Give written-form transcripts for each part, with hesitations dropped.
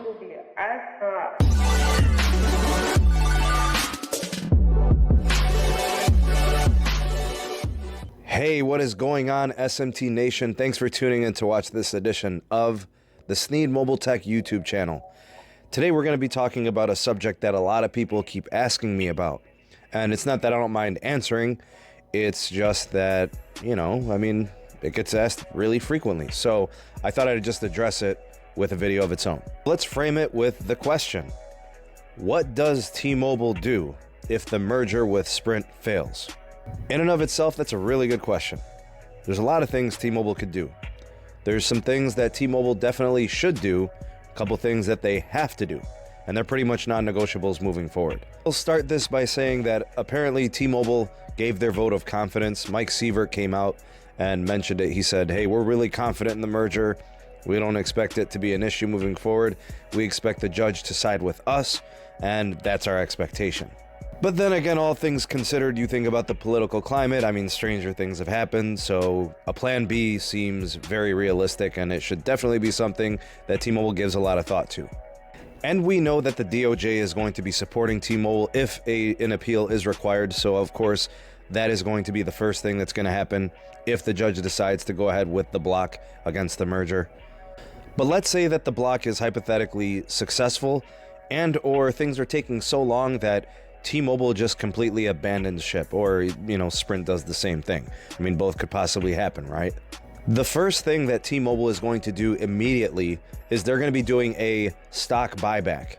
Bumblebee. I Hey, what is going on, SMT Nation? Thanks for tuning in to watch this edition of the Sneed Mobile Tech YouTube channel. Today we're going to be talking about a subject that a lot of people keep asking me about. And it's not that I don't mind answering, it's just that, it gets asked really frequently. So I thought I'd just address it with a video of its own. Let's frame it with the question: what does T-Mobile do if the merger with Sprint fails? In and of itself, that's a really good question. There's a lot of things T-Mobile could do. There's some things that T-Mobile definitely should do, a couple things that they have to do, and they're pretty much non-negotiables moving forward. I'll start this by saying that apparently T-Mobile gave their vote of confidence. Mike Cesar came out and mentioned it. He said, hey, we're really confident in the merger. We don't expect it to be an issue moving forward. We expect the judge to side with us, and that's our expectation. But then again, all things considered, you think about the political climate. I mean, stranger things have happened, so a plan B seems very realistic, and it should definitely be something that T-Mobile gives a lot of thought to. And we know that the DOJ is going to be supporting T-Mobile if an appeal is required, so of course, that is going to be the first thing that's going to happen if the judge decides to go ahead with the block against the merger. But let's say that the block is hypothetically successful, and or things are taking so long that T-Mobile just completely abandons ship, or, Sprint does the same thing. I mean, both could possibly happen, right? The first thing that T-Mobile is going to do immediately is they're going to be doing a stock buyback.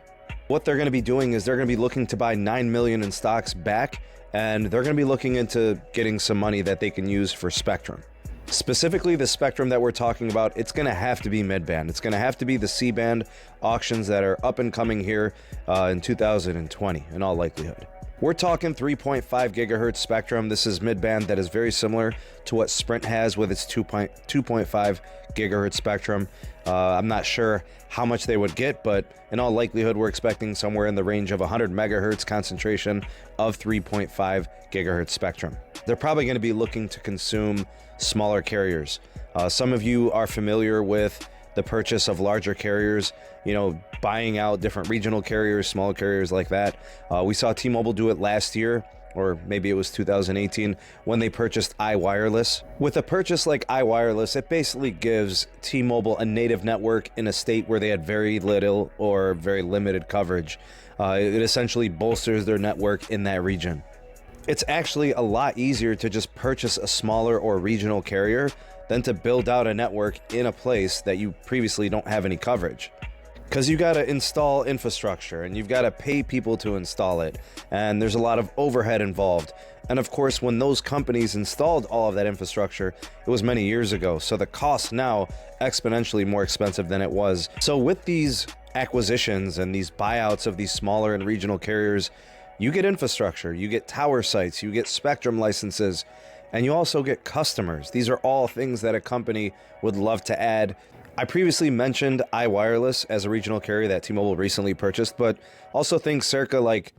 What they're going to be doing is they're going to be looking to buy 9 million in stocks back, and they're going to be looking into getting some money that they can use for spectrum. Specifically, the spectrum that we're talking about, it's going to have to be mid-band. It's going to have to be the C-band auctions that are up and coming here in 2020, in all likelihood. We're talking 3.5 gigahertz spectrum. This is mid-band that is very similar to what Sprint has with its 2.5 gigahertz spectrum. I'm not sure how much they would get, but in all likelihood, we're expecting somewhere in the range of 100 megahertz concentration of 3.5 gigahertz spectrum. They're probably going to be looking to consume smaller carriers. Some of you are familiar with the purchase of larger carriers, buying out different regional carriers, small carriers like that. We saw T-Mobile do it last year, or maybe it was 2018, when they purchased iWireless. With a purchase like iWireless, it basically gives T-Mobile a native network in a state where they had very little or very limited coverage. It essentially bolsters their network in that region. It's actually a lot easier to just purchase a smaller or regional carrier than to build out a network in a place that you previously don't have any coverage. Because you got to install infrastructure and you've got to pay people to install it, and there's a lot of overhead involved. And of course, when those companies installed all of that infrastructure, it was many years ago, so the cost now exponentially more expensive than it was. So with these acquisitions and these buyouts of these smaller and regional carriers, you get infrastructure, you get tower sites, you get spectrum licenses, and you also get customers. These are all things that a company would love to add. I previously mentioned iWireless as a regional carrier that T-Mobile recently purchased, but also think circa like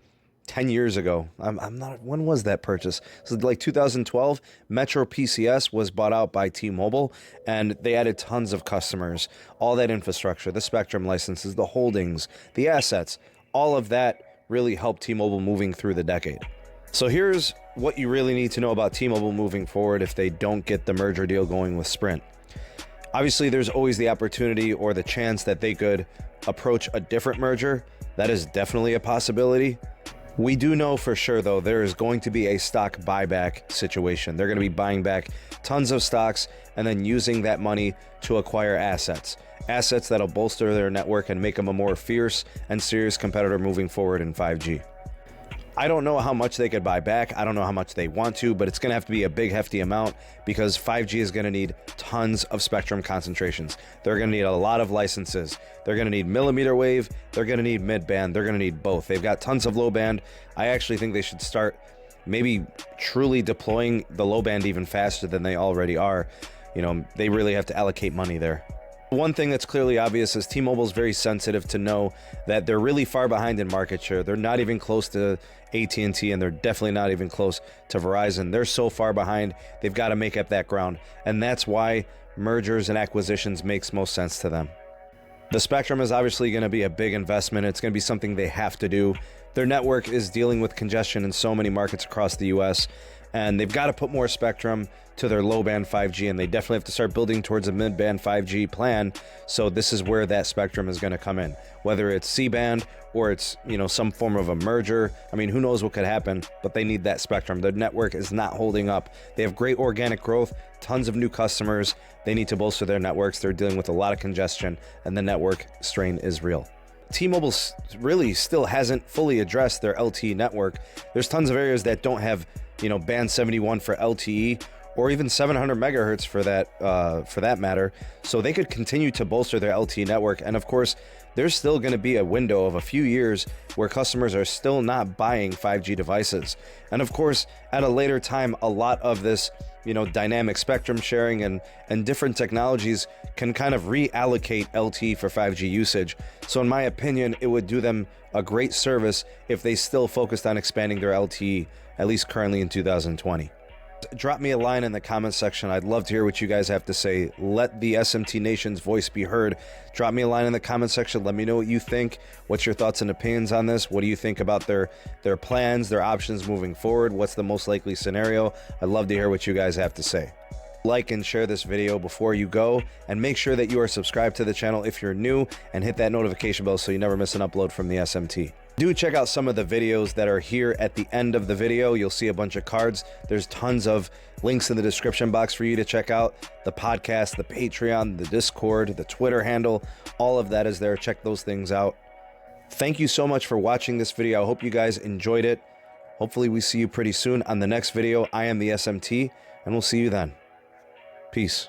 10 years ago. When was that purchase? So like 2012, Metro PCS was bought out by T-Mobile, and they added tons of customers, all that infrastructure, the spectrum licenses, the holdings, the assets, all of that really helped T-Mobile moving through the decade. So here's what you really need to know about T-Mobile moving forward if they don't get the merger deal going with Sprint. Obviously, there's always the opportunity or the chance that they could approach a different merger. That is definitely a possibility. We do know for sure, though, there is going to be a stock buyback situation. They're going to be buying back tons of stocks and then using that money to acquire assets that'll bolster their network and make them a more fierce and serious competitor moving forward in 5G. I don't know how much they could buy back. I don't know how much they want to, but it's going to have to be a big, hefty amount because 5G is going to need tons of spectrum concentrations. They're going to need a lot of licenses. They're going to need millimeter wave. They're going to need mid-band. They're going to need both. They've got tons of low band. I actually think they should start maybe truly deploying the low band even faster than they already are. They really have to allocate money there. One thing that's clearly obvious is T-Mobile is very sensitive to know that they're really far behind in market share. They're not even close to AT&T, and they're definitely not even close to Verizon. They're so far behind, they've got to make up that ground. And that's why mergers and acquisitions makes most sense to them. The spectrum is obviously going to be a big investment. It's going to be something they have to do. Their network is dealing with congestion in so many markets across the U.S., and they've got to put more spectrum to their low-band 5G, and they definitely have to start building towards a mid-band 5G plan. So this is where that spectrum is going to come in, whether it's C-band or it's, you know, some form of a merger. I mean, who knows what could happen, but they need that spectrum. Their network is not holding up. They have great organic growth, tons of new customers. They need to bolster their networks. They're dealing with a lot of congestion, and the network strain is real. T-Mobile really still hasn't fully addressed their LTE network. There's tons of areas that don't have, you know, band 71 for LTE, or even 700 megahertz for that matter. So they could continue to bolster their LTE network. And of course, there's still going to be a window of a few years where customers are still not buying 5G devices. And of course, at a later time, a lot of this, you know, dynamic spectrum sharing and different technologies can kind of reallocate LTE for 5G usage. So in my opinion, it would do them a great service if they still focused on expanding their LTE, at least currently in 2020. Drop me a line in the comment section. I'd love to hear what you guys have to say. Let the SMT Nation's voice be heard. Drop me a line in the comment section. Let me know what you think. What's your thoughts and opinions on this? What do you think about their plans, their options moving forward? What's the most likely scenario? I'd love to hear what you guys have to say. Like and share this video before you go, and make sure that you are subscribed to the channel if you're new, and hit that notification bell so you never miss an upload from the SMT. Do check out some of the videos that are here at the end of the video. You'll see a bunch of cards. There's tons of links in the description box for you to check out. The podcast, the Patreon, the Discord, the Twitter handle, all of that is there. Check those things out. Thank you so much for watching this video. I hope you guys enjoyed it. Hopefully we see you pretty soon on the next video. I am the SMT, and we'll see you then. Peace.